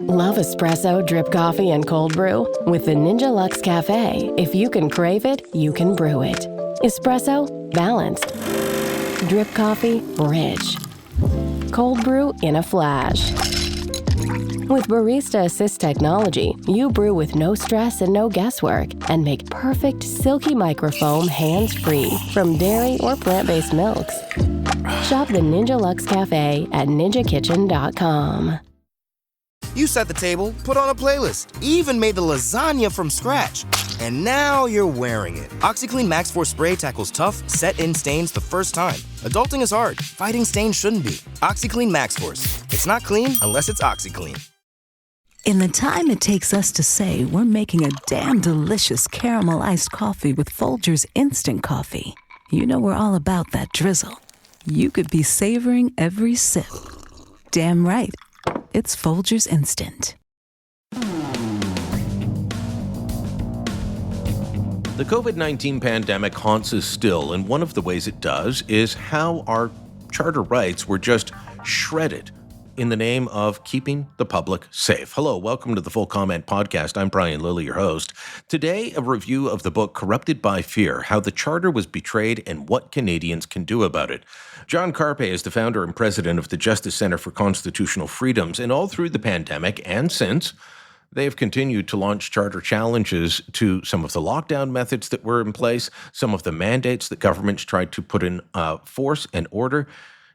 Love espresso, drip coffee, and cold brew? With the Ninja Luxe Cafe, if you can crave it, you can brew it. Espresso? Balanced. Drip coffee? Rich. Cold brew in a flash. With Barista Assist technology, you brew with no stress and no guesswork and make perfect silky microfoam hands-free from dairy or plant-based milks. Shop the Ninja Luxe Cafe at ninjakitchen.com. You set the table, put on a playlist, even made the lasagna from scratch. And now you're wearing it. OxyClean Max Force Spray tackles tough, set-in stains the first time. Adulting is hard. Fighting stains shouldn't be. OxyClean Max Force. It's not clean unless it's OxyClean. In the time it takes us to say we're making a damn delicious caramel iced coffee with Folgers Instant Coffee, you know we're all about that drizzle. You could be savoring every sip. Damn right. It's Folgers Instant. The COVID-19 pandemic haunts us still, and one of the ways it does is how our charter rights were just shredded in the name of keeping the public safe. Hello, welcome to the Full Comment Podcast. I'm Brian Lilly, your host. Today, a review of the book Corrupted by Fear, How the Charter Was Betrayed and What Canadians Can Do About It. John Carpay is the founder and president of the Justice Centre for Constitutional Freedoms, and all through the pandemic and since, they have continued to launch charter challenges to some of the lockdown methods that were in place, some of the mandates that governments tried to put in force and order.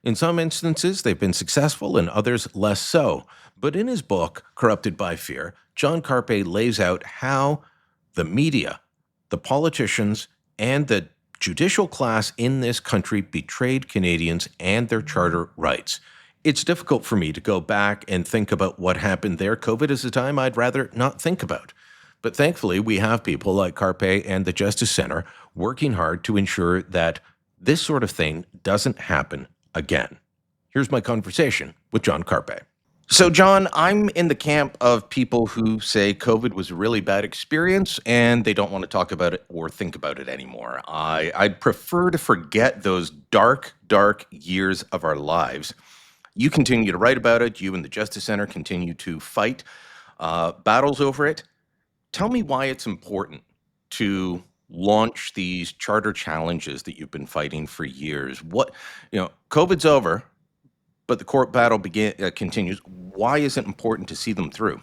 In some instances, they've been successful, and others less so. But in his book, Corrupted by Fear, John Carpay lays out how the media, the politicians, and the judicial class in this country betrayed Canadians and their charter rights. It's difficult for me to go back and think about what happened there. COVID is a time I'd rather not think about. But thankfully, we have people like Carpay and the Justice Centre working hard to ensure that this sort of thing doesn't happen again. Here's my conversation with John Carpay. So, John, I'm in the camp of people who say COVID was a really bad experience and they don't want to talk about it or think about it anymore. I'd prefer to forget those dark, dark years of our lives. You continue to write about it. You and the Justice Centre continue to fight battles over it. Tell me why it's important to launch these charter challenges that you've been fighting for years. COVID's over, but the court battle continues. Why is it important to see them through?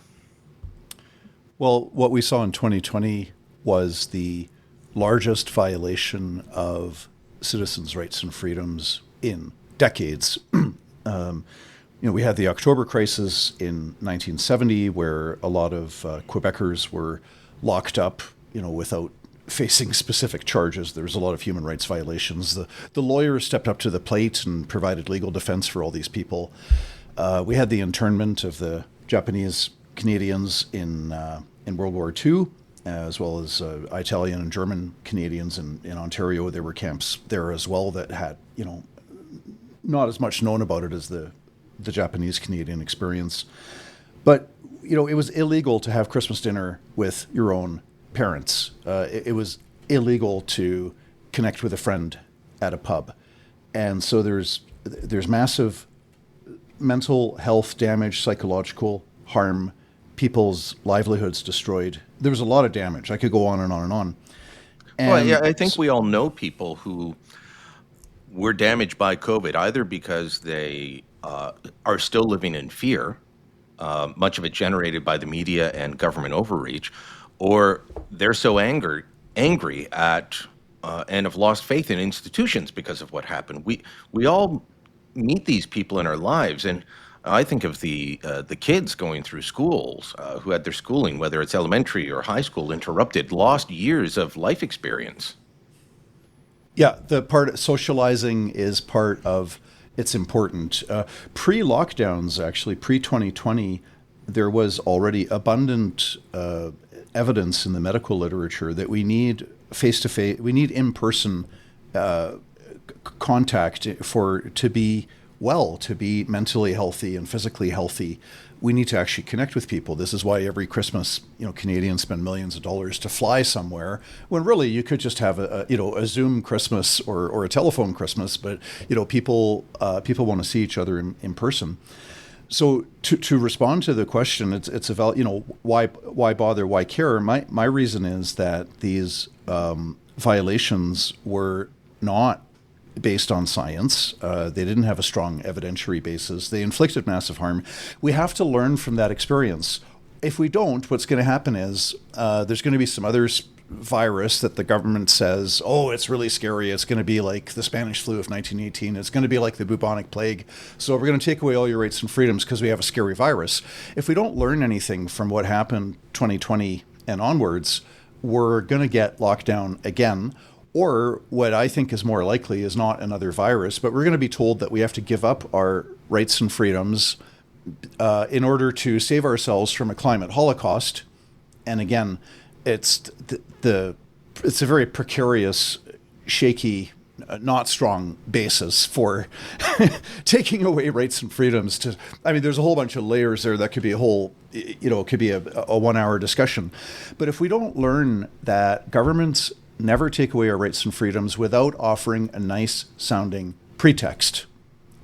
Well, what we saw in 2020 was the largest violation of citizens' rights and freedoms in decades. We had the October crisis in 1970, where a lot of Quebecers were locked up, without facing specific charges. There was a lot of human rights violations. The lawyers stepped up to the plate and provided legal defense for all these people. We had the internment of the Japanese Canadians in World War II, as well as Italian and German Canadians in Ontario. There were camps there as well that had, not as much known about it as the Japanese Canadian experience. But, it was illegal to have Christmas dinner with your own parents. It was illegal to connect with a friend at a pub. And so there's massive mental health damage, psychological harm, people's livelihoods destroyed. There was a lot of damage. I could go on and on and on. I think we all know people who were damaged by COVID, either because they are still living in fear, much of it generated by the media and government overreach, or they're so angry at and have lost faith in institutions because of what happened. We all meet these people in our lives, and I think of the kids going through schools who had their schooling, whether it's elementary or high school, interrupted, lost years of life experience. Yeah, the part socializing is part of. It's important. Pre-lockdowns, actually, pre-2020, there was already abundant evidence in the medical literature that we need face-to-face, we need in-person contact to be well, to be mentally healthy and physically healthy. We need to actually connect with people. This is why every Christmas, Canadians spend millions of dollars to fly somewhere, when really you could just have a Zoom Christmas or a telephone Christmas. But people want to see each other in person. So to respond to the question, it's about, why bother, why care? My reason is that these violations were not based on science. They didn't have a strong evidentiary basis. They inflicted massive harm. We have to learn from that experience. If we don't, what's going to happen is there's going to be some other virus that the government says, oh, it's really scary. It's going to be like the Spanish flu of 1918. It's going to be like the bubonic plague. So we're going to take away all your rights and freedoms because we have a scary virus. If we don't learn anything from what happened 2020 and onwards, we're going to get locked down again. Or what I think is more likely is not another virus, but we're going to be told that we have to give up our rights and freedoms in order to save ourselves from a climate holocaust. And again, it's it's a very precarious, shaky, not strong basis for taking away rights and freedoms. There's a whole bunch of layers there that could be a whole, it could be a 1 hour discussion. But if we don't learn that governments never take away our rights and freedoms without offering a nice sounding pretext,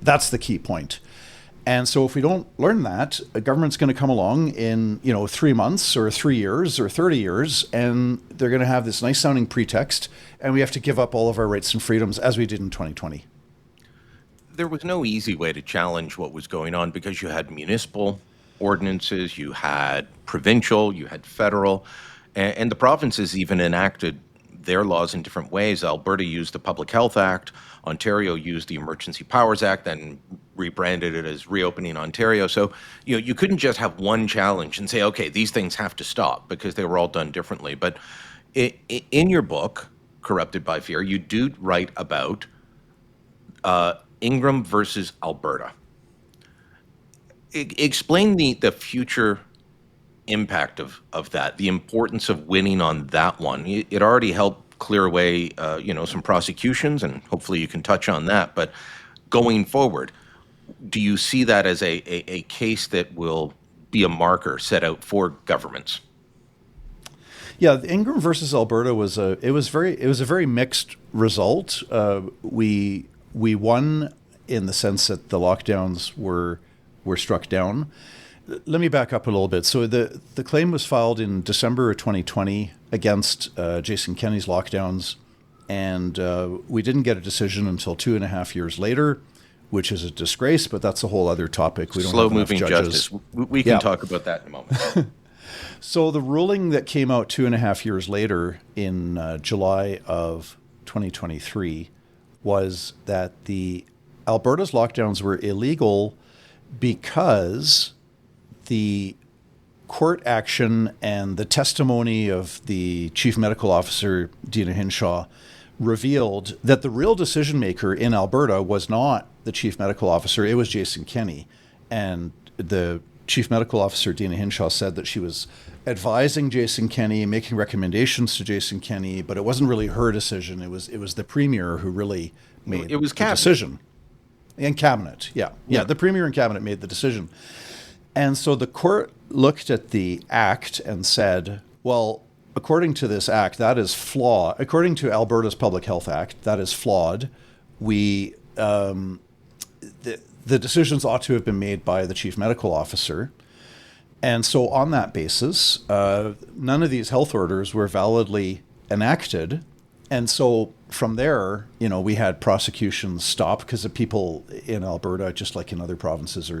that's the key point. And so if we don't learn that, a government's going to come along in, 3 months or 3 years or 30 years, and they're going to have this nice sounding pretext, and we have to give up all of our rights and freedoms as we did in 2020. There was no easy way to challenge what was going on because you had municipal ordinances, you had provincial, you had federal, and the provinces even enacted their laws in different ways. Alberta used the Public Health Act. Ontario used the Emergency Powers Act and rebranded it as Reopening Ontario. So, you couldn't just have one challenge and say, okay, these things have to stop because they were all done differently. But in your book, Corrupted by Fear, you do write about Ingram versus Alberta. Explain the future impact of that, the importance of winning on that one. It already helped clear away, some prosecutions, and hopefully you can touch on that. But going forward, do you see that as a case that will be a marker set out for governments? Yeah, the Ingram versus Alberta was a very mixed result. We won in the sense that the lockdowns were struck down. Let me back up a little bit. So the claim was filed in December of 2020 against Jason Kenney's lockdowns, and we didn't get a decision until 2.5 years later, which is a disgrace, but that's a whole other topic. We don't have enough judges. Justice. We can talk about that in a moment. So the ruling that came out 2.5 years later in July of 2023 was that the Alberta's lockdowns were illegal because the court action and the testimony of the chief medical officer, Dina Hinshaw, revealed that the real decision maker in Alberta was not the chief medical officer, it was Jason Kenney. And the chief medical officer, Dina Hinshaw, said that she was advising Jason Kenney, making recommendations to Jason Kenney, but it wasn't really her decision. It was the premier who really made the decision. And cabinet, yeah. The premier and cabinet made the decision. And so the court looked at the act and said, well, according to this act, that is flawed. According to Alberta's Public Health Act, that is flawed. The decisions ought to have been made by the chief medical officer. And so on that basis, none of these health orders were validly enacted. And so from there, we had prosecutions stop because the people in Alberta, just like in other provinces,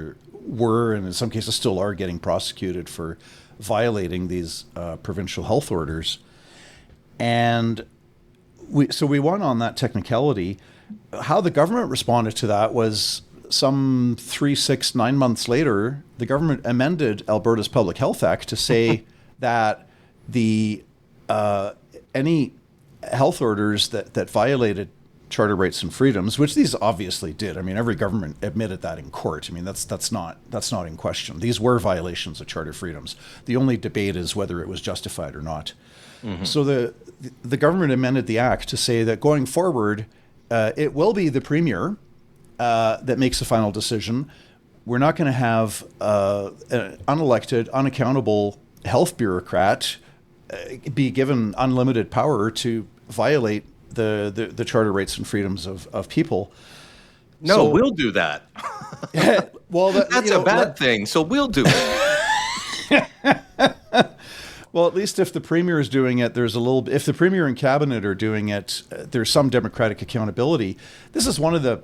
were, and in some cases still are, getting prosecuted for violating these provincial health orders. And we won on that technicality. How the government responded to that was some 3, 6, 9 months later, the government amended Alberta's Public Health Act to say that any health orders that violated charter rights and freedoms, which these obviously did. Every government admitted that in court. That's not in question. These were violations of charter freedoms. The only debate is whether it was justified or not. Mm-hmm. So the government amended the act to say that going forward, it will be the premier that makes the final decision. We're not going to have an unelected, unaccountable health bureaucrat be given unlimited power to violate the charter rights and freedoms of people. No, So- we'll do that. Well, That's a bad thing, so we'll do it. Well, at least if the premier is doing it, there's a little. If the premier and cabinet are doing it, there's some democratic accountability. This is one of the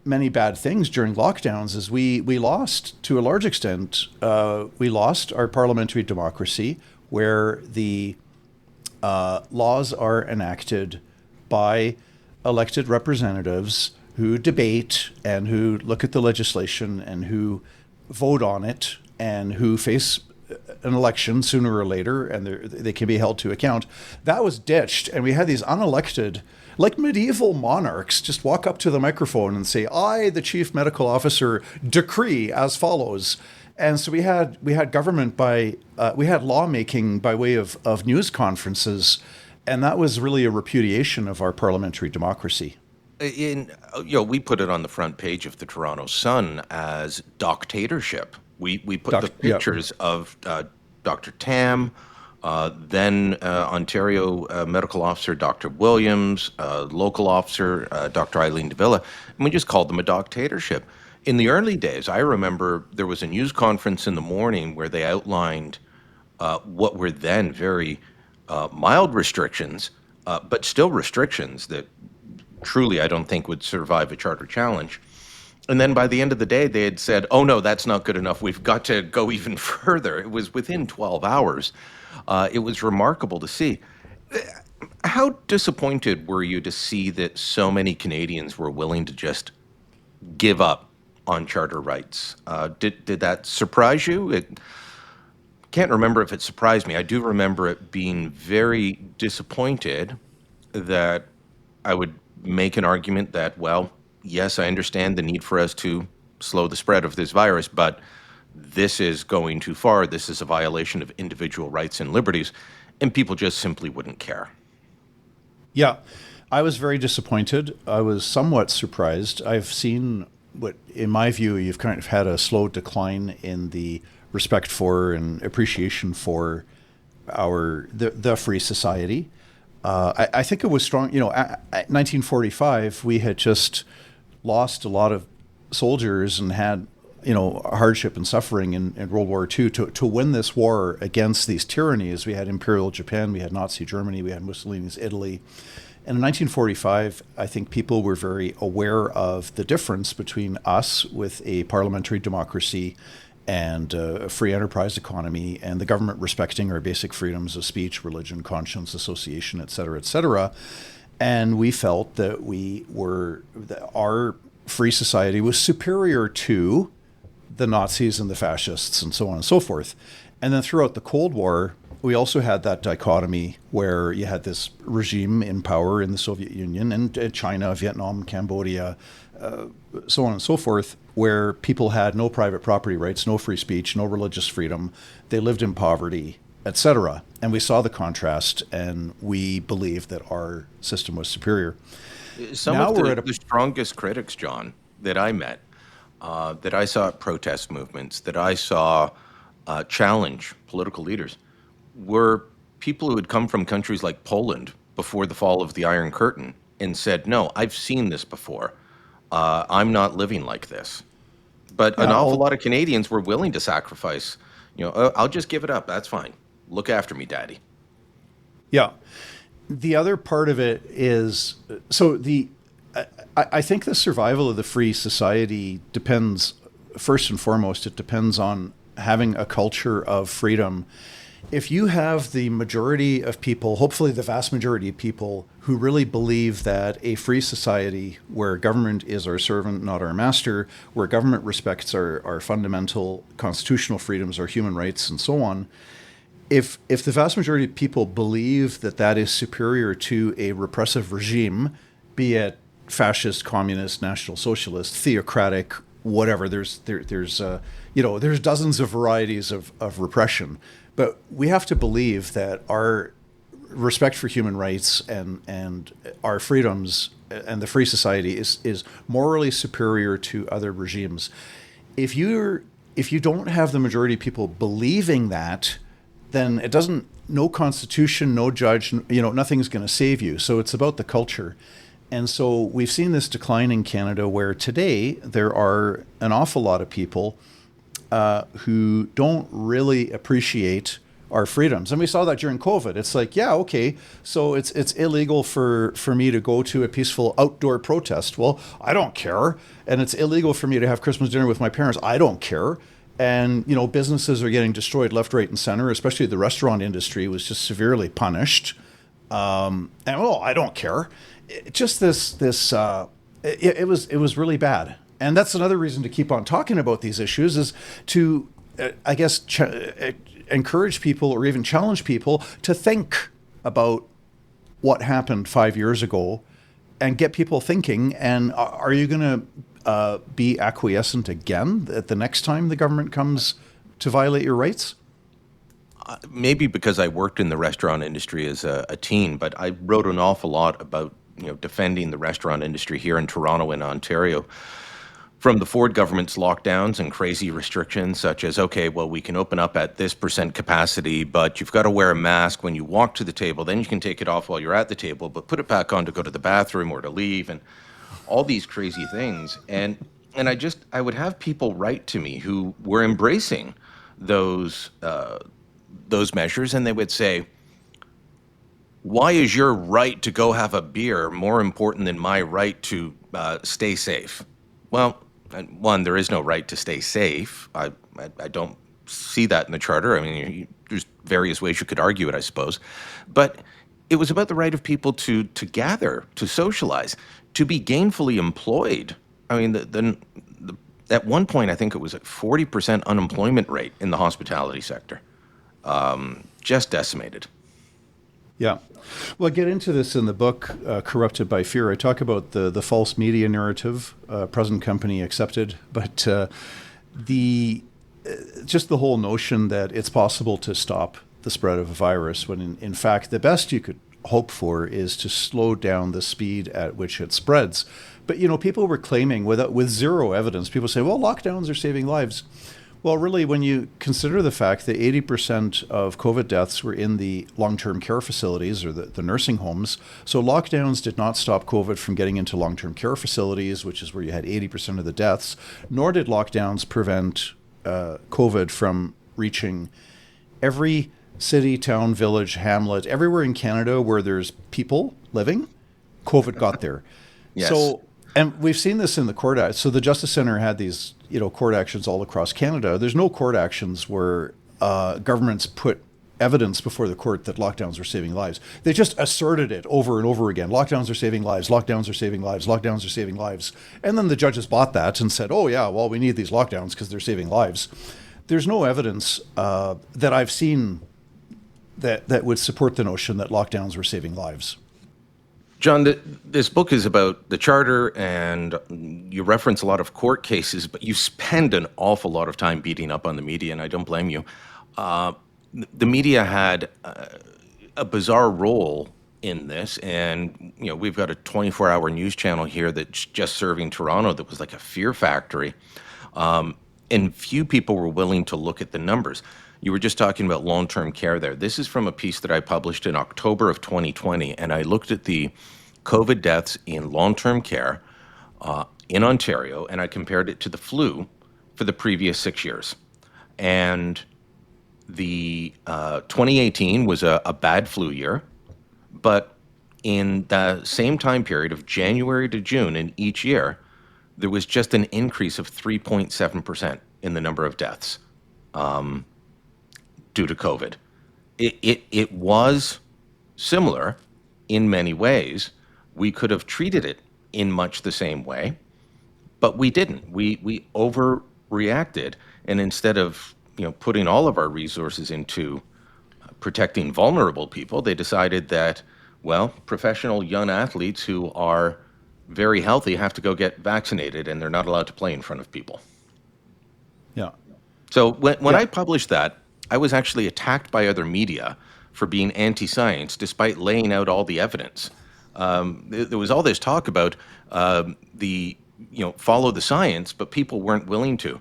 many bad things during lockdowns. Is we lost to a large extent. We lost our parliamentary democracy, where the laws are enacted by elected representatives who debate and who look at the legislation and who vote on it and who face an election sooner or later, and they can be held to account. That was ditched, and we had these unelected, like medieval monarchs, just walk up to the microphone and say, "I, the chief medical officer, decree as follows." And so we had government we had lawmaking by way of news conferences, and that was really a repudiation of our parliamentary democracy. We put it on the front page of the Toronto Sun as doctatorship. We put the pictures of Dr. Tam, then Ontario medical officer Dr. Williams, local officer Dr. Eileen Davila, and we just called them a doctatorship. In the early days, I remember there was a news conference in the morning where they outlined what were then very mild restrictions, but still restrictions that truly I don't think would survive a charter challenge. And then by the end of the day, they had said, "Oh no, that's not good enough. We've got to go even further." It was within 12 hours. It was remarkable to see. How disappointed were you to see that so many Canadians were willing to just give up on charter rights? Did that surprise you? Can't remember if it surprised me. I do remember it being very disappointed that I would make an argument that, well, yes, I understand the need for us to slow the spread of this virus, but this is going too far. This is a violation of individual rights and liberties, and people just simply wouldn't care. Yeah, I was very disappointed. I was somewhat surprised. I've seen what, in my view, you've kind of had a slow decline in the respect for and appreciation for the free society. I think it was strong. At 1945, we had just lost a lot of soldiers and had, hardship and suffering in World War II. To win this war against these tyrannies, we had Imperial Japan, we had Nazi Germany, we had Mussolini's Italy. And in 1945, I think people were very aware of the difference between us with a parliamentary democracy and a free enterprise economy, and the government respecting our basic freedoms of speech, religion, conscience, association, et cetera, et cetera. And we felt that our free society was superior to the Nazis and the fascists and so on and so forth. And then throughout the Cold War, we also had that dichotomy where you had this regime in power in the Soviet Union and China, Vietnam, Cambodia, so on and so forth, where people had no private property rights, no free speech, no religious freedom. They lived in poverty, etc. And we saw the contrast, and we believed that our system was superior. Some of the strongest critics, John, that I met, that I saw at protest movements, that I saw challenge political leaders, were people who had come from countries like Poland before the fall of the Iron Curtain and said, "No, I've seen this before. I'm not living like this." But an awful lot of Canadians were willing to sacrifice. I'll just give it up. That's fine. Look after me, Daddy. Yeah. The other part of it is, I think the survival of the free society depends, first and foremost, it depends on having a culture of freedom. If you have the majority of people, hopefully the vast majority of people, who really believe that a free society where government is our servant, not our master, where government respects our fundamental constitutional freedoms, our human rights, and so on, if the vast majority of people believe that that is superior to a repressive regime, be it fascist, communist, national socialist, theocratic, whatever, there's dozens of varieties of repression. But we have to believe that our respect for human rights and our freedoms and the free society is morally superior to other regimes. If you don't have the majority of people believing that, then no constitution, no judge, nothing's going to save you. So it's about the culture. And so we've seen this decline in Canada where today there are an awful lot of people who don't really appreciate our freedoms. And we saw that during COVID. It's like, yeah, okay, so it's illegal for me to go to a peaceful outdoor protest. Well, I don't care. And it's illegal for me to have Christmas dinner with my parents. I don't care. And, you know, businesses are getting destroyed left, right, and center, especially the restaurant industry was just severely punished. And, well, I don't care. It was really bad. And that's another reason to keep on talking about these issues is to, I guess, encourage people or even challenge people to think about what happened 5 years ago and get people thinking. And are you going to be acquiescent again at the next time the government comes to violate your rights? Maybe because I worked in the restaurant industry as a teen, but I wrote an awful lot about, you know, defending the restaurant industry here in Toronto and Ontario from the Ford government's lockdowns and crazy restrictions such as, okay, well, we can open up at this % capacity, but you've got to wear a mask when you walk to the table. Then you can take it off while you're at the table, but put it back on to go to the bathroom or to leave, and all these crazy things. And I would have people write to me who were embracing those measures, and they would say, why is your right to go have a beer more important than my right to stay safe? Well, one, there is no right to stay safe. I don't see that in the Charter. I mean, there's various ways you could argue it, I suppose. But it was about the right of people to gather, to socialize, to be gainfully employed. I mean, at one point, I think it was a 40% unemployment rate in the hospitality sector. Just decimated. Yeah. Well, I get into this in the book, Corrupted by Fear. I talk about the false media narrative, present company accepted, but just the whole notion that it's possible to stop the spread of a virus when in fact the best you could hope for is to slow down the speed at which it spreads. But, you know, people were claiming with zero evidence, people say, well, lockdowns are saving lives. Well, really, when you consider the fact that 80% of COVID deaths were in the long-term care facilities or the nursing homes, so lockdowns did not stop COVID from getting into long-term care facilities, which is where you had 80% of the deaths, nor did lockdowns prevent COVID from reaching every city, town, village, hamlet, everywhere in Canada where there's people living, COVID got there. Yes. So, and we've seen this in the court act. So the Justice Centre had these, you know, court actions all across Canada. There's no court actions where governments put evidence before the court that lockdowns are saving lives. They just asserted it over and over again. Lockdowns are saving lives. Lockdowns are saving lives. Lockdowns are saving lives. And then the judges bought that and said, oh yeah, well, we need these lockdowns because they're saving lives. There's no evidence that I've seen that would support the notion that lockdowns were saving lives. John, this book is about the Charter, and you reference a lot of court cases, but you spend an awful lot of time beating up on the media, and I don't blame you. The media had a bizarre role in this, and you know we've got a 24-hour news channel here that's just serving Toronto that was like a fear factory, and few people were willing to look at the numbers. You were just talking about long-term care there. This is from a piece that I published in October of 2020, and I looked at the COVID deaths in long-term care in Ontario, and I compared it to the flu for the previous 6 years. And the 2018 was a bad flu year, but in the same time period of January to June in each year, there was just an increase of 3.7% in the number of deaths. Due to COVID. It was similar in many ways. We could have treated it in much the same way, but we didn't. We overreacted, and instead of putting all of our resources into protecting vulnerable people, they decided that, well, professional young athletes who are very healthy have to go get vaccinated, and they're not allowed to play in front of people. Yeah. So when I published that, I was actually attacked by other media for being anti-science, despite laying out all the evidence. There was all this talk about follow the science, but people weren't willing to.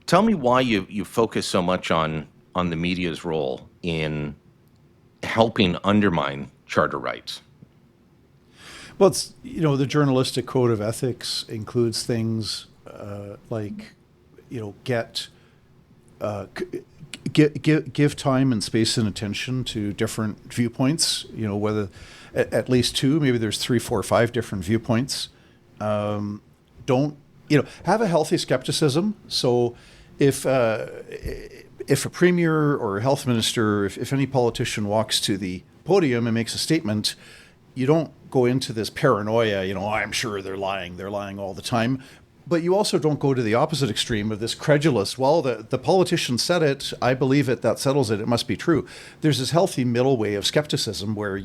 Tell me why you focus so much on the media's role in helping undermine charter rights. Well, it's, the journalistic code of ethics includes things like, give time and space and attention to different viewpoints, whether at least two, maybe there's 3, 4, 5 different viewpoints. Don't, have a healthy skepticism. So if a premier or a health minister, if any politician walks to the podium and makes a statement, you don't go into this paranoia, I'm sure they're lying all the time. But you also don't go to the opposite extreme of this credulous, well, the politician said it, I believe it, that settles it, it must be true. There's this healthy middle way of skepticism where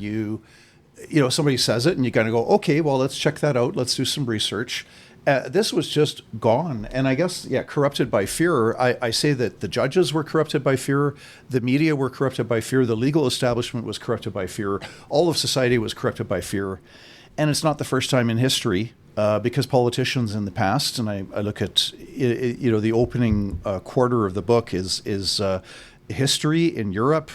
somebody says it and you kind of go, okay, well, let's check that out. Let's do some research. This was just gone. And I guess, corrupted by fear. I say that the judges were corrupted by fear. The media were corrupted by fear. The legal establishment was corrupted by fear. All of society was corrupted by fear. And it's not the first time in history. Because politicians in the past, and I look at, the opening quarter of the book is history in Europe,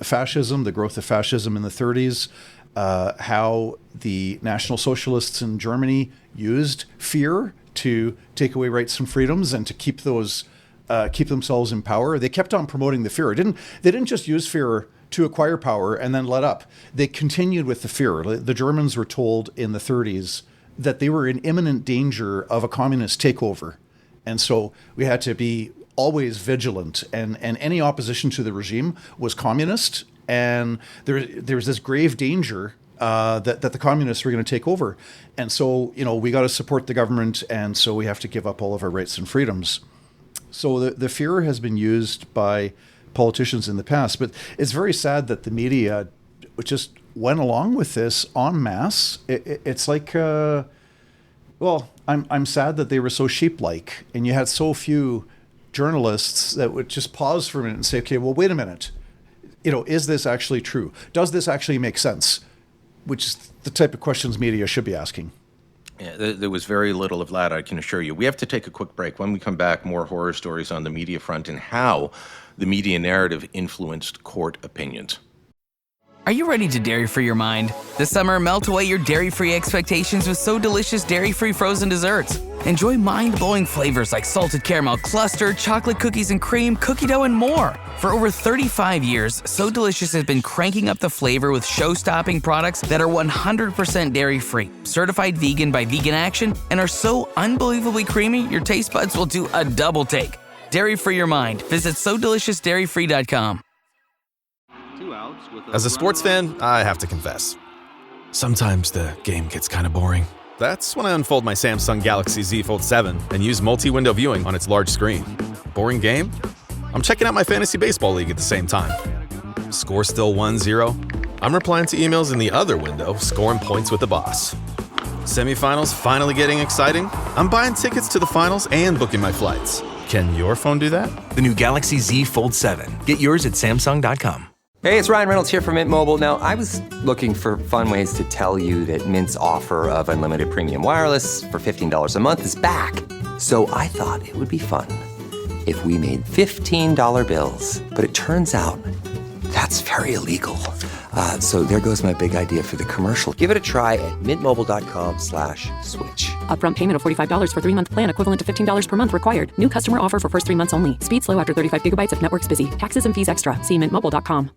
fascism, the growth of fascism in the 30s, how the National Socialists in Germany used fear to take away rights and freedoms and to keep themselves in power. They kept on promoting the fear. They didn't just use fear to acquire power and then let up. They continued with the fear. The Germans were told in the 30s that they were in imminent danger of a communist takeover. And so we had to be always vigilant. And any opposition to the regime was communist. And there was this grave danger that the communists were going to take over. And so, we got to support the government. And so we have to give up all of our rights and freedoms. So the fear has been used by politicians in the past. But it's very sad that the media just went along with this en masse. It's like, I'm sad that they were so sheep-like, and you had so few journalists that would just pause for a minute and say, okay, well, wait a minute. Is this actually true? Does this actually make sense? Which is the type of questions media should be asking. Yeah, there was very little of that, I can assure you. We have to take a quick break. When we come back, more horror stories on the media front and how the media narrative influenced court opinions. Are you ready to dairy-free your mind? This summer, melt away your dairy-free expectations with So Delicious dairy-free frozen desserts. Enjoy mind-blowing flavors like salted caramel cluster, chocolate cookies and cream, cookie dough, and more. For over 35 years, So Delicious has been cranking up the flavor with show-stopping products that are 100% dairy-free, certified vegan by Vegan Action, and are so unbelievably creamy, your taste buds will do a double take. Dairy-free your mind. Visit SoDeliciousDairyFree.com. As a sports fan, I have to confess. Sometimes the game gets kind of boring. That's when I unfold my Samsung Galaxy Z Fold 7 and use multi-window viewing on its large screen. Boring game? I'm checking out my fantasy baseball league at the same time. Score still 1-0? I'm replying to emails in the other window, scoring points with the boss. Semifinals finally getting exciting? I'm buying tickets to the finals and booking my flights. Can your phone do that? The new Galaxy Z Fold 7. Get yours at Samsung.com. Hey, it's Ryan Reynolds here from Mint Mobile. Now, I was looking for fun ways to tell you that Mint's offer of unlimited premium wireless for $15 a month is back. So I thought it would be fun if we made $15 bills. But it turns out that's very illegal. So there goes my big idea for the commercial. Give it a try at mintmobile.com/switch. Upfront payment of $45 for 3-month plan equivalent to $15 per month required. New customer offer for first 3 months only. Speed slow after 35 gigabytes if network's busy. Taxes and fees extra. See mintmobile.com.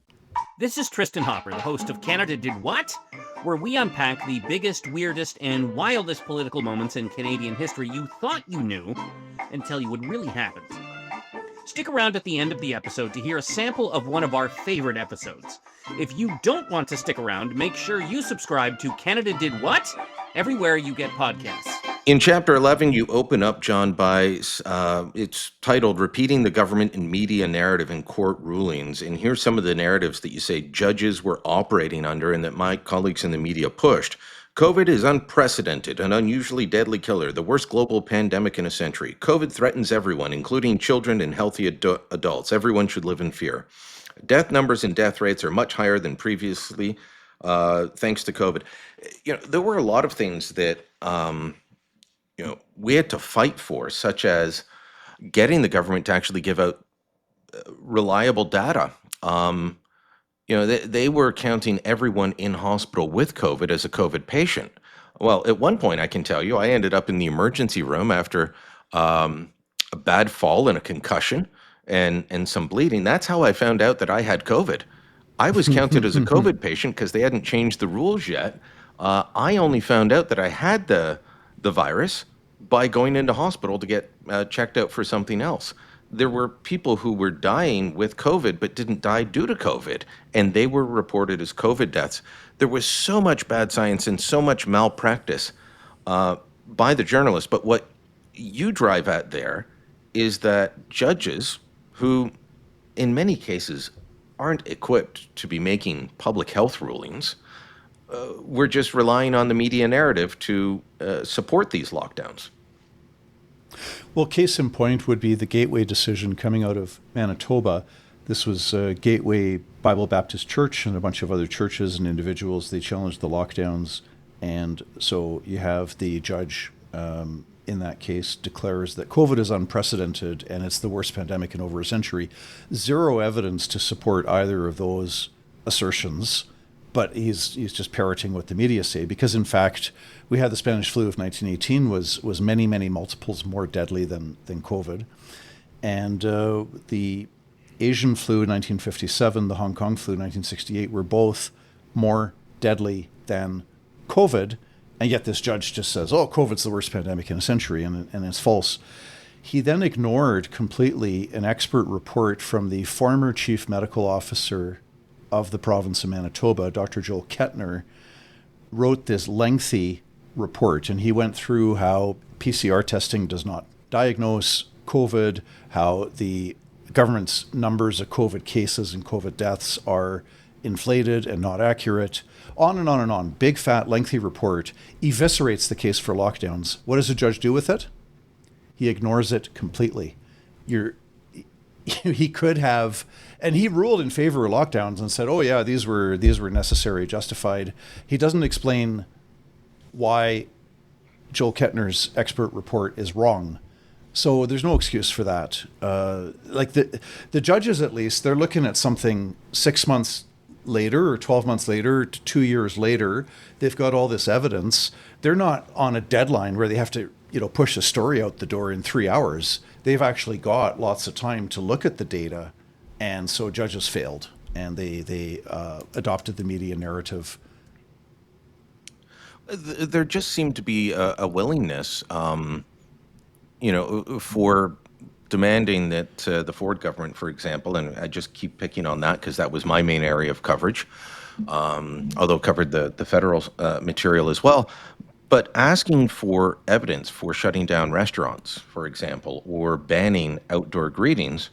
This is Tristan Hopper, the host of Canada Did What?, where we unpack the biggest, weirdest, and wildest political moments in Canadian history you thought you knew and tell you what really happened. Stick around at the end of the episode to hear a sample of one of our favorite episodes. If you don't want to stick around, make sure you subscribe to Canada Did What? Everywhere you get podcasts. In Chapter 11, you open up, John, by, it's titled Repeating the Government and Media Narrative in Court Rulings. And here's some of the narratives that you say judges were operating under and that my colleagues in the media pushed. COVID is unprecedented, an unusually deadly killer, the worst global pandemic in a century. COVID threatens everyone, including children and healthy adults. Everyone should live in fear. Death numbers and death rates are much higher than previously, thanks to COVID. There were a lot of things that we had to fight for, such as getting the government to actually give out reliable data. They were counting everyone in hospital with COVID as a COVID patient. Well, at one point, I can tell you, I ended up in the emergency room after a bad fall and a concussion and some bleeding. That's how I found out that I had COVID. I was counted as a COVID patient because they hadn't changed the rules yet. I only found out that I had the virus by going into hospital to get checked out for something else. There were people who were dying with COVID but didn't die due to COVID, and they were reported as COVID deaths. There was so much bad science and so much malpractice by the journalists. But what you drive at there is that judges who, in many cases, aren't equipped to be making public health rulings, we're just relying on the media narrative to support these lockdowns. Well, case in point would be the Gateway decision coming out of Manitoba. This was Gateway Bible Baptist Church and a bunch of other churches and individuals. They challenged the lockdowns. And so you have the judge in that case declares that COVID is unprecedented and it's the worst pandemic in over a century. Zero evidence to support either of those assertions. But he's just parroting what the media say, because in fact, we had the Spanish flu of 1918 was many, many multiples more deadly than COVID. And the Asian flu 1957, the Hong Kong flu 1968 were both more deadly than COVID. And yet this judge just says, oh, COVID's the worst pandemic in a century, and it's false. He then ignored completely an expert report from the former chief medical officer of the province of Manitoba, Dr. Joel Kettner, wrote this lengthy report, and he went through how PCR testing does not diagnose COVID, how the government's numbers of COVID cases and COVID deaths are inflated and not accurate, on and on and on. Big, fat, lengthy report, eviscerates the case for lockdowns. What does the judge do with it? He ignores it completely. He could have, and he ruled in favor of lockdowns and said, oh yeah, these were necessary, justified. He doesn't explain why Joel Kettner's expert report is wrong. So there's no excuse for that. Like the judges, at least, they're looking at something 6 months later or 12 months later to 2 years later. They've got all this evidence. They're not on a deadline where they have to push a story out the door in 3 hours. They've actually got lots of time to look at the data, and so judges failed, and they adopted the media narrative. There just seemed to be a willingness, for demanding that the Ford government, for example, and I just keep picking on that because that was my main area of coverage, although covered the federal material as well. But asking for evidence for shutting down restaurants, for example, or banning outdoor greetings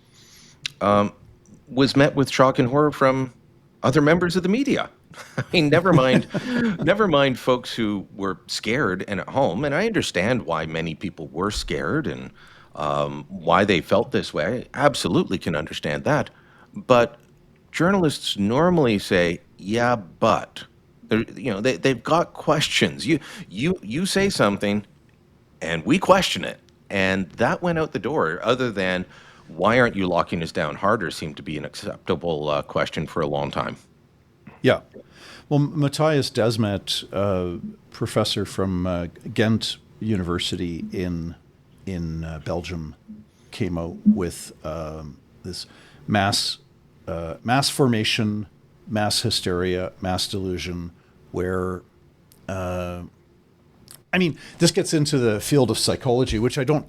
was met with shock and horror from other members of the media. I mean, never mind folks who were scared and at home. And I understand why many people were scared and why they felt this way. I absolutely can understand that. But journalists normally say, yeah, but... they've got questions. You say something, and we question it, and that went out the door. Other than, why aren't you locking us down harder, seemed to be an acceptable question for a long time. Yeah, well, Matthias Desmet, professor from Ghent University in Belgium, came out with this mass formation, mass hysteria, mass delusion, where, this gets into the field of psychology, which I don't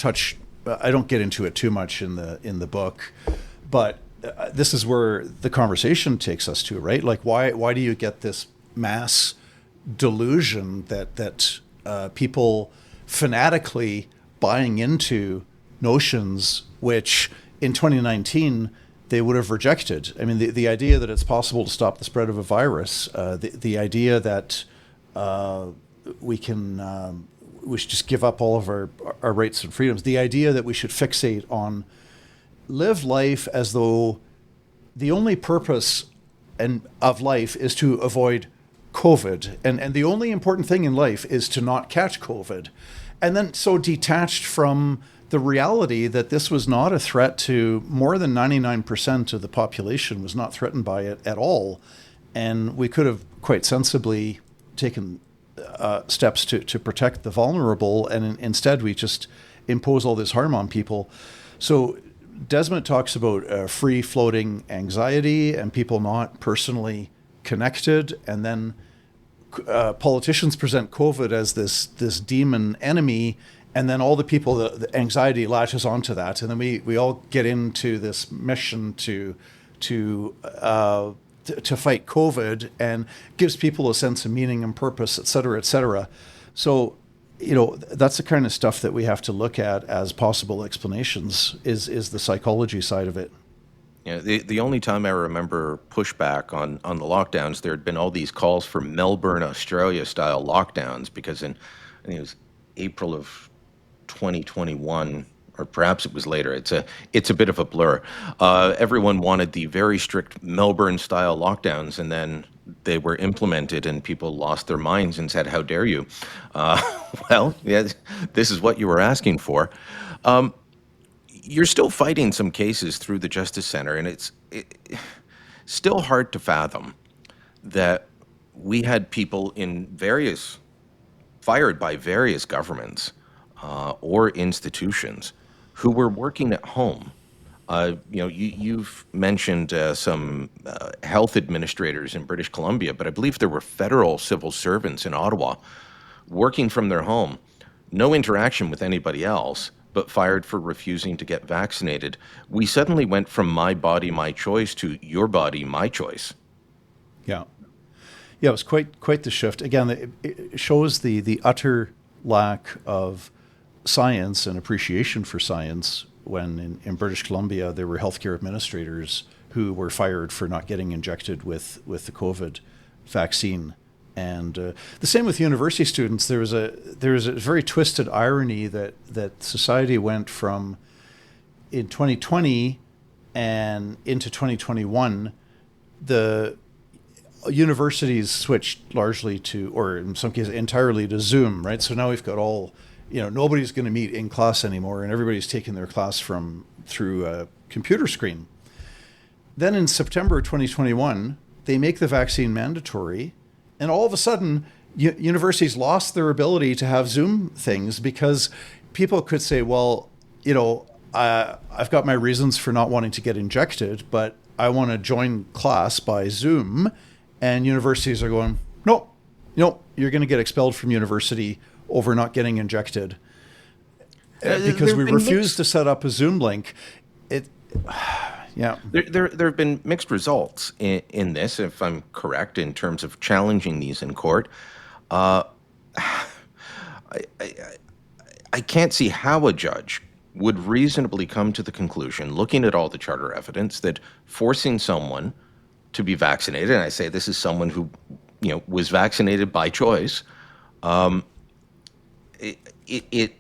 get into it too much in the book, but this is where the conversation takes us to, right? Like, why do you get this mass delusion that people fanatically buying into notions which in 2019 they would have rejected? I mean, the idea that it's possible to stop the spread of a virus, the idea that we should just give up all of our rights and freedoms, the idea that we should fixate on live life as though the only purpose of life is to avoid COVID, and the only important thing in life is to not catch COVID, and then so detached from the reality that this was not a threat to more than 99% of the population was not threatened by it at all. And we could have quite sensibly taken steps to protect the vulnerable, and instead we just impose all this harm on people. So Desmond talks about free-floating anxiety and people not personally connected, and then politicians present COVID as this demon enemy, and then all the people, the anxiety latches onto that, and then we all get into this mission to fight COVID, and gives people a sense of meaning and purpose, et cetera, et cetera. So, that's the kind of stuff that we have to look at as possible explanations, is the psychology side of it. Yeah, the only time I remember pushback on the lockdowns, there had been all these calls for Melbourne, Australia style lockdowns, because I think it was April of 2021, or perhaps it was later. It's a bit of a blur. Everyone wanted the very strict Melbourne style lockdowns, and then they were implemented and people lost their minds and said, how dare you? Well, yeah, this is what you were asking for. You're still fighting some cases through the Justice Center, and it's still hard to fathom that we had people fired by various governments or institutions who were working at home. You've mentioned some health administrators in British Columbia, but I believe there were federal civil servants in Ottawa working from their home, no interaction with anybody else, but fired for refusing to get vaccinated. We suddenly went from my body, my choice to your body, my choice. Yeah. Yeah, it was quite the shift. Again, it shows the utter lack of science and appreciation for science when in British Columbia there were healthcare administrators who were fired for not getting injected with the COVID vaccine. And the same with university students. There was a very twisted irony that society went from, in 2020 and into 2021, the universities switched largely to, or in some cases entirely to Zoom, right? So now we've got nobody's going to meet in class anymore, and everybody's taking their class through a computer screen. Then in September 2021, they make the vaccine mandatory, and all of a sudden, universities lost their ability to have Zoom things because people could say, well, I've got my reasons for not wanting to get injected, but I want to join class by Zoom. And universities are going, no, you're going to get expelled from university over not getting injected because we refuse to set up a Zoom link. Yeah. There have been mixed results in this, if I'm correct, in terms of challenging these in court. I can't see how a judge would reasonably come to the conclusion, looking at all the charter evidence, that forcing someone to be vaccinated, and I say this is someone who, was vaccinated by choice, it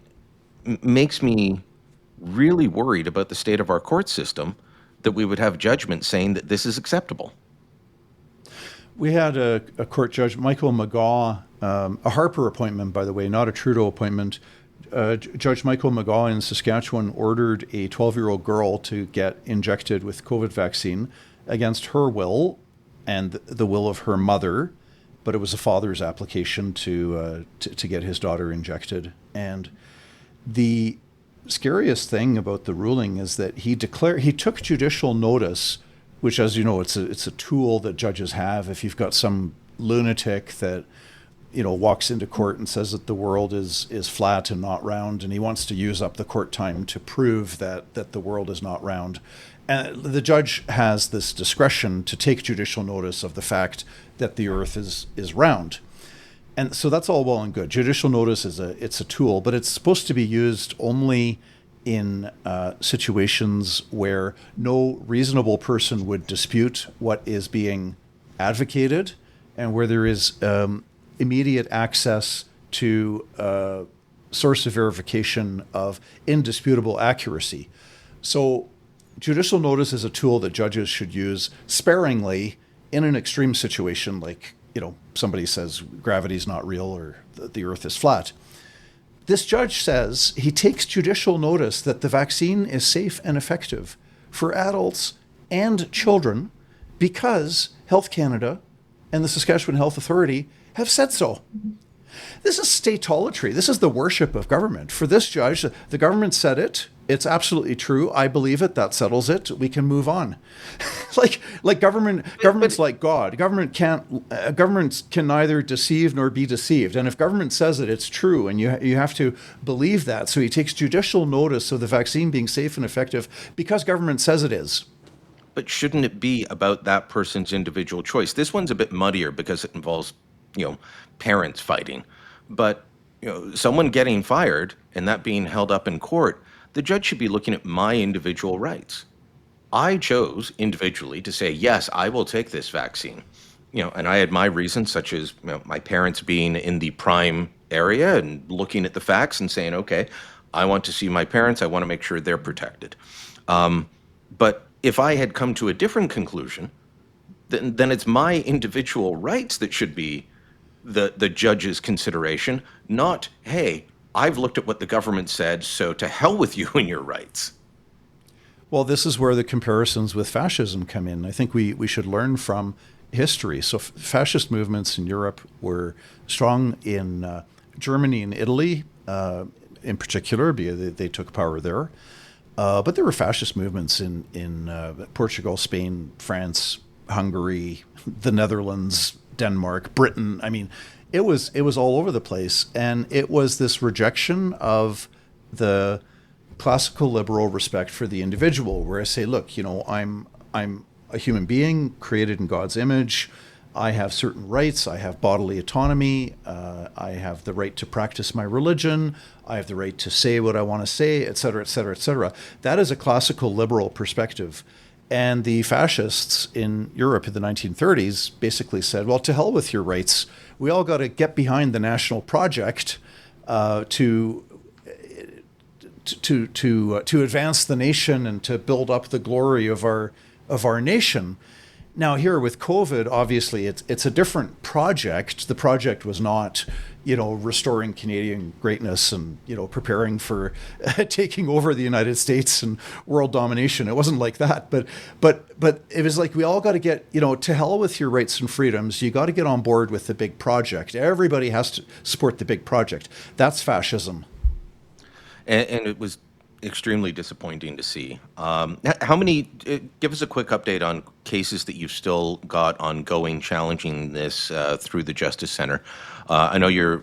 makes me really worried about the state of our court system, that we would have judgment saying that this is acceptable. We had a court judge, Michael McGaw, a Harper appointment, by the way, not a Trudeau appointment. Judge Michael McGaw in Saskatchewan ordered a 12-year-old girl to get injected with COVID vaccine against her will and the will of her mother, but it was a father's application to get his daughter injected. And the scariest thing about the ruling is that he took judicial notice, which, as you know, it's a tool that judges have. If you've got some lunatic that walks into court and says that the world is flat and not round, and he wants to use up the court time to prove that the world is not round. And the judge has this discretion to take judicial notice of the fact that the earth is round. And so that's all well and good. Judicial notice it's a tool, but it's supposed to be used only in situations where no reasonable person would dispute what is being advocated, and where there is immediate access to a source of verification of indisputable accuracy. So judicial notice is a tool that judges should use sparingly in an extreme situation, like somebody says gravity's not real or the earth is flat. This judge says he takes judicial notice that the vaccine is safe and effective for adults and children because Health Canada and the Saskatchewan Health Authority have said so. This is statolatry. This is the worship of government. For this judge, the government said it. It's absolutely true. I believe it. That settles it. We can move on. like government's like God. Government can neither deceive nor be deceived. And if government says it, it's true, and you have to believe that. So he takes judicial notice of the vaccine being safe and effective because government says it is. But shouldn't it be about that person's individual choice? This one's a bit muddier because it involves, parents fighting. But, someone getting fired and that being held up in court, the judge should be looking at my individual rights. I chose individually to say, yes, I will take this vaccine. And I had my reasons, such as my parents being in the prime area and looking at the facts and saying, okay, I want to see my parents. I want to make sure they're protected. But if I had come to a different conclusion, then it's my individual rights that should be the judge's consideration, not, hey, I've looked at what the government said, so to hell with you and your rights. Well, this is where the comparisons with fascism come in. I think we should learn from history. So fascist movements in Europe were strong in Germany and Italy in particular, because they took power there. But there were fascist movements in Portugal, Spain, France, Hungary, the Netherlands, Denmark, Britain. I mean, it was all over the place. And it was this rejection of the classical liberal respect for the individual, where I say, look, I'm a human being created in God's image. I have certain rights. I have bodily autonomy. I have the right to practice my religion. I have the right to say what I want to say, et cetera, et cetera, et cetera. That is a classical liberal perspective. And the fascists in Europe in the 1930s basically said, well, to hell with your rights. We all got to get behind the national project to advance the nation and to build up the glory of our nation. Now here with COVID, obviously it's a different project. The project was not, restoring Canadian greatness and, preparing for taking over the United States and world domination. It wasn't like that, but it was like, we all got to get, to hell with your rights and freedoms. You got to get on board with the big project. Everybody has to support the big project. That's fascism. And it was extremely disappointing to see. How many, give us a quick update on cases that you've still got ongoing challenging this through the Justice Center. I know you're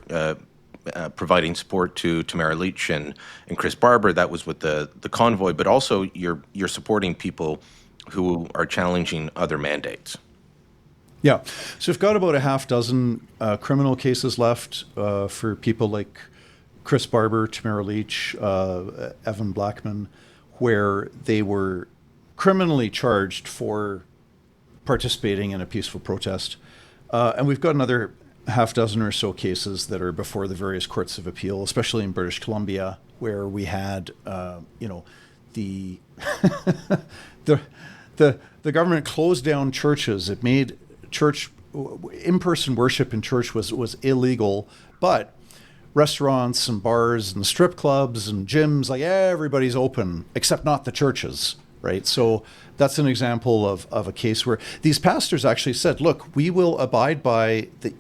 providing support to Tamara Leach and Chris Barber. That was with the convoy, but also you're supporting people who are challenging other mandates. Yeah. So we've got about a half dozen criminal cases left for people like Chris Barber, Tamara Leach, Evan Blackman, where they were criminally charged for participating in a peaceful protest. And we've got another half dozen or so cases that are before the various courts of appeal, especially in British Columbia, where we had, the the government closed down churches. It made in-person worship in church was illegal, but restaurants and bars and strip clubs and gyms, like everybody's open, except not the churches, right? So that's an example of a case where these pastors actually said, look, we will abide by the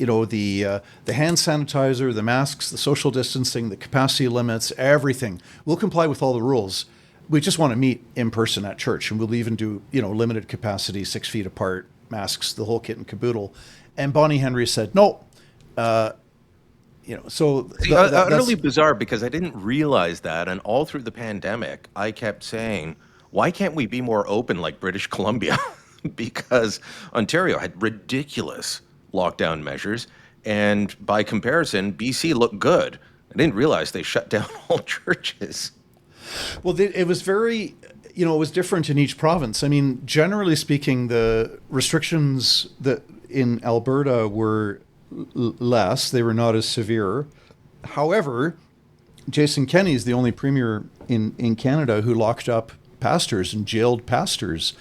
hand sanitizer, the masks, the social distancing, the capacity limits, everything. We'll comply with all the rules. We just want to meet in person at church, and we'll even do, limited capacity, 6 feet apart, masks, the whole kit and caboodle. And Bonnie Henry said, no. So that's really bizarre, because I didn't realize that, and all through the pandemic, I kept saying, why can't we be more open like British Columbia? Because Ontario had ridiculous lockdown measures, and by comparison, BC looked good. I didn't realize they shut down all churches. Well, it was very, it was different in each province. I mean, generally speaking, the restrictions that in Alberta were less. They were not as severe. However, Jason Kenney is the only premier in Canada who locked up pastors and jailed pastors.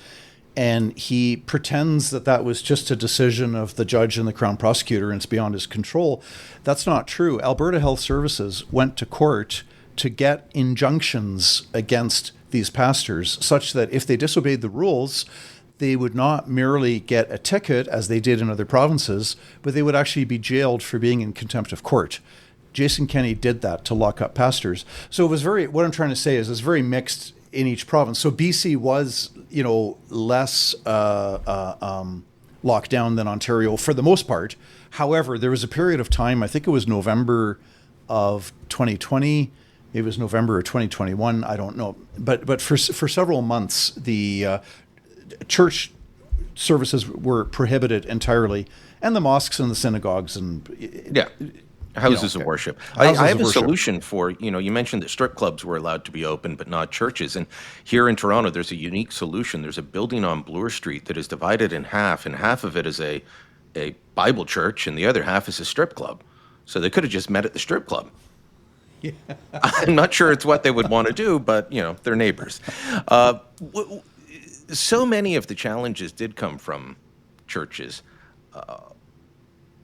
And he pretends that that was just a decision of the judge and the Crown prosecutor and it's beyond his control. That's not true. Alberta Health Services went to court to get injunctions against these pastors such that if they disobeyed the rules, they would not merely get a ticket as they did in other provinces, but they would actually be jailed for being in contempt of court. Jason Kenney did that to lock up pastors. So it was what I'm trying to say is it's very mixed in each province. So BC was, less locked down than Ontario for the most part. However, there was a period of time, I think it was November of 2020, it was November of 2021, I don't know. But for several months, the church services were prohibited entirely, and the mosques and the synagogues and houses of worship. I have a solution for, you mentioned that strip clubs were allowed to be open, but not churches. And here in Toronto, there's a unique solution. There's a building on Bloor Street that is divided in half, and half of it is a Bible church, and the other half is a strip club. So they could have just met at the strip club. Yeah. I'm not sure it's what they would want to do, but, they're neighbors. So many of the challenges did come from churches.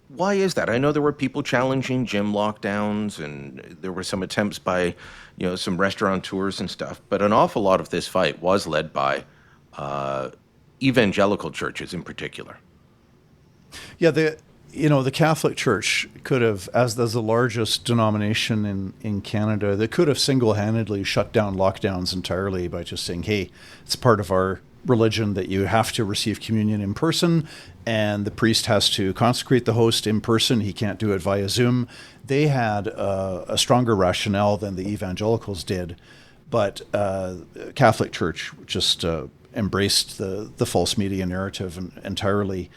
Why is that? I know there were people challenging gym lockdowns, and there were some attempts by, some restaurateurs and stuff. But an awful lot of this fight was led by evangelical churches in particular. Yeah, the Catholic Church could have, as the largest denomination in Canada, they could have single-handedly shut down lockdowns entirely by just saying, hey, it's part of our religion that you have to receive communion in person, and the priest has to consecrate the host in person. He can't do it via Zoom. They had a stronger rationale than the evangelicals did, but Catholic Church just embraced the false media narrative entirely.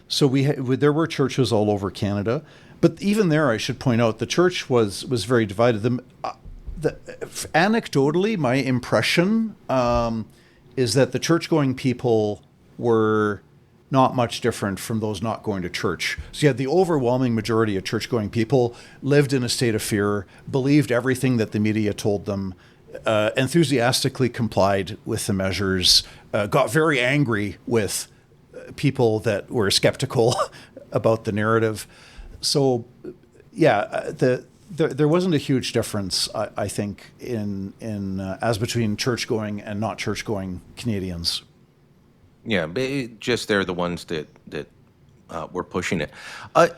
So there were churches all over Canada, but even there, I should point out, the church was very divided. Anecdotally, my impression is that the church-going people were not much different from those not going to church. So you had the overwhelming majority of church-going people lived in a state of fear, believed everything that the media told them, enthusiastically complied with the measures, got very angry with people that were skeptical about the narrative. So, there wasn't a huge difference, I think, in as between church-going and not church-going Canadians. Yeah, just they're the ones that were pushing it.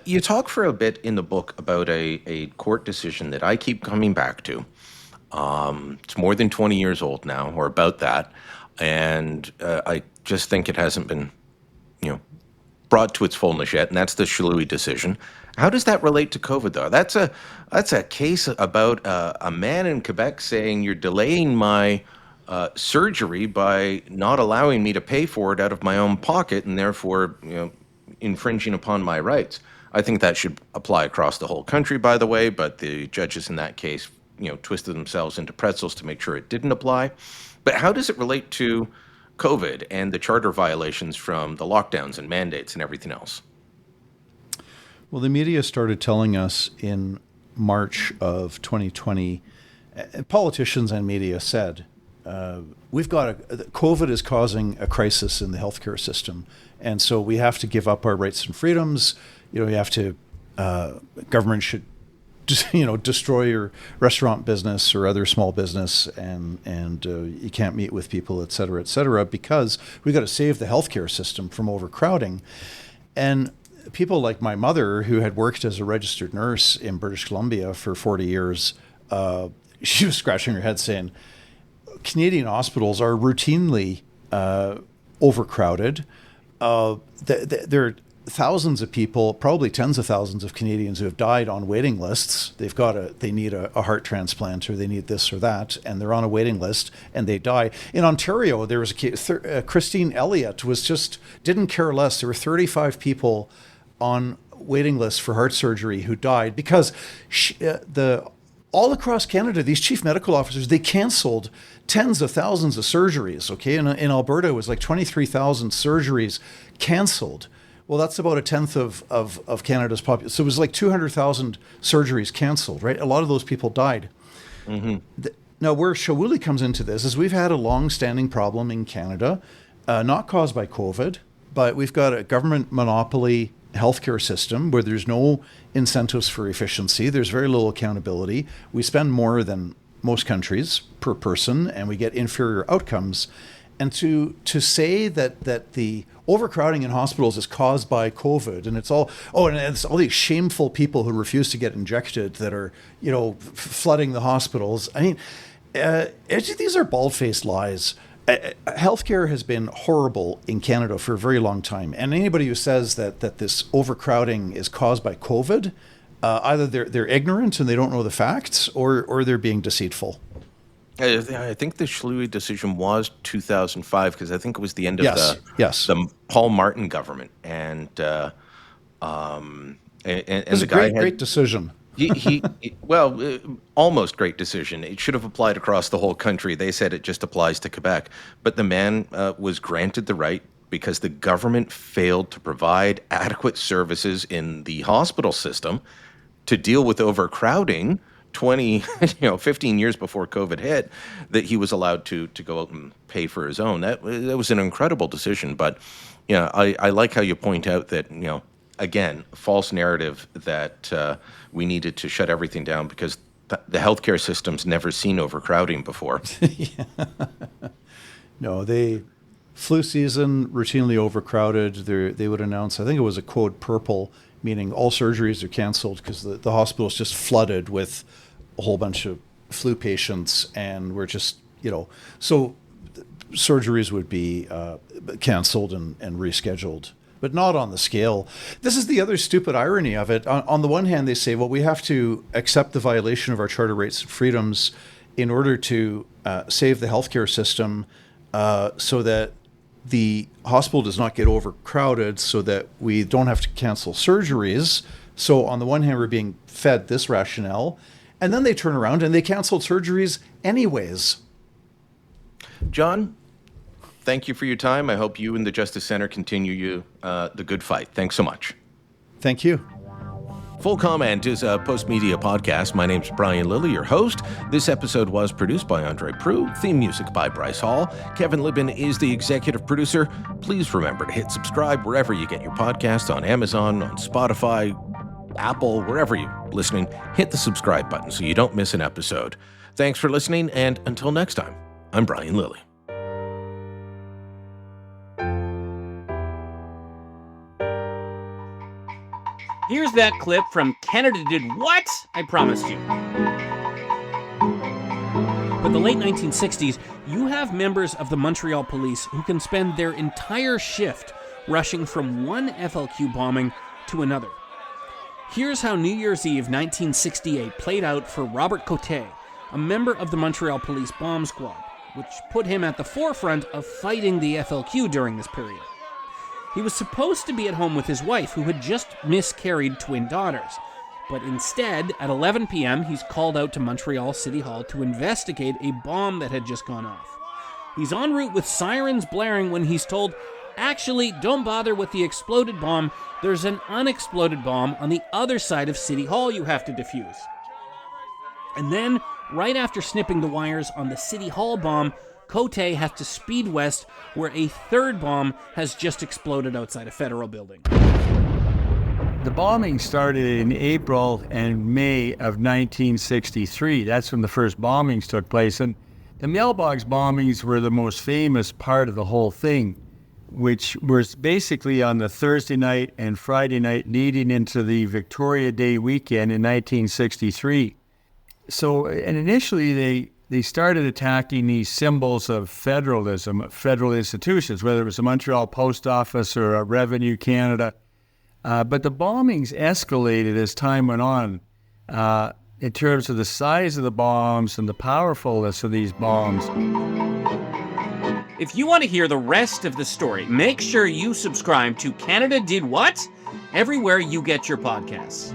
You talk for a bit in the book about a court decision that I keep coming back to. It's more than 20 years old now, or about that, and I just think it hasn't been brought to its fullness yet, and that's the Shalhoub decision. How does that relate to COVID, though? That's a case about a man in Quebec saying you're delaying my surgery by not allowing me to pay for it out of my own pocket, and therefore infringing upon my rights. I think that should apply across the whole country, by the way, but the judges in that case twisted themselves into pretzels to make sure it didn't apply. But how does it relate to COVID and the charter violations from the lockdowns and mandates and everything else? Well, the media started telling us in March of 2020, politicians and media said, COVID is causing a crisis in the healthcare system. And so we have to give up our rights and freedoms. Government should destroy your restaurant business or other small business, and you can't meet with people, et cetera, because we've got to save the healthcare system from overcrowding. And people like my mother, who had worked as a registered nurse in British Columbia for 40 years, she was scratching her head saying, Canadian hospitals are routinely overcrowded. There are thousands of people, probably tens of thousands of Canadians who have died on waiting lists. They need a heart transplant, or they need this or that, and they're on a waiting list and they die. In Ontario, there was a case, Christine Elliott didn't care less. There were 35 people on waiting lists for heart surgery who died because all across Canada, these chief medical officers, they canceled tens of thousands of surgeries. Okay, in Alberta, it was like 23,000 surgeries canceled. Well, that's about a tenth of Canada's population. So it was like 200,000 surgeries canceled, right? A lot of those people died. Mm-hmm. Now, where Shalhoub comes into this is we've had a long-standing problem in Canada not caused by COVID, but we've got a government monopoly healthcare system where there's no incentives for efficiency. There's very little accountability. We spend more than most countries per person, and we get inferior outcomes. And to say that the overcrowding in hospitals is caused by COVID, and it's all these shameful people who refuse to get injected that are, flooding the hospitals. I mean, these are bald-faced lies. Healthcare has been horrible in Canada for a very long time, and anybody who says that this overcrowding is caused by COVID, either they're ignorant and they don't know the facts, or they're being deceitful. I think the Schluey decision was 2005 because I think it was the end of the Paul Martin government, and it was the a guy great decision. Almost great decision. It should have applied across the whole country. They said it just applies to Quebec. But the man was granted the right because the government failed to provide adequate services in the hospital system to deal with overcrowding 15 years before COVID hit, that he was allowed to go out and pay for his own. That was an incredible decision. But, I like how you point out that, again, false narrative that we needed to shut everything down because the healthcare system's never seen overcrowding before. No, flu season, routinely overcrowded. They would announce, I think it was a code purple, meaning all surgeries are canceled because the hospital's just flooded with a whole bunch of flu patients, and we're just, so surgeries would be canceled and rescheduled, but not on the scale. This is the other stupid irony of it. On the one hand, they say, well, we have to accept the violation of our charter rights and freedoms in order to save the healthcare system so that the hospital does not get overcrowded, so that we don't have to cancel surgeries. So on the one hand, we're being fed this rationale, and then they turn around and they canceled surgeries anyways. John, thank you for your time. I hope you and the Justice Center continue the good fight. Thanks so much. Thank you. Full Comment is a post-media podcast. My name's Brian Lilly, your host. This episode was produced by Andre Proulx, theme music by Bryce Hall. Kevin Libin is the executive producer. Please remember to hit subscribe wherever you get your podcasts, on Amazon, on Spotify, Apple, wherever you're listening. Hit the subscribe button so you don't miss an episode. Thanks for listening, and until next time, I'm Brian Lilly. Here's that clip from Canada Did What? I promised you. By the late 1960s, you have members of the Montreal Police who can spend their entire shift rushing from one FLQ bombing to another. Here's how New Year's Eve 1968 played out for Robert Cote, a member of the Montreal Police bomb squad, which put him at the forefront of fighting the FLQ during this period. He was supposed to be at home with his wife, who had just miscarried twin daughters. But instead, at 11 p.m., he's called out to Montreal City Hall to investigate a bomb that had just gone off. He's en route with sirens blaring when he's told, actually, don't bother with the exploded bomb. There's an unexploded bomb on the other side of City Hall you have to defuse. And then, right after snipping the wires on the City Hall bomb, Cote has to speed west, where a third bomb has just exploded outside a federal building. The bombing started in April and May of 1963. That's when the first bombings took place. And the mailbox bombings were the most famous part of the whole thing, which was basically on the Thursday night and Friday night leading into the Victoria Day weekend in 1963. So, and initially they started attacking these symbols of federalism, federal institutions, whether it was the Montreal Post Office or a Revenue Canada. But the bombings escalated as time went on in terms of the size of the bombs and the powerfulness of these bombs. If you want to hear the rest of the story, make sure you subscribe to Canada Did What? Everywhere you get your podcasts.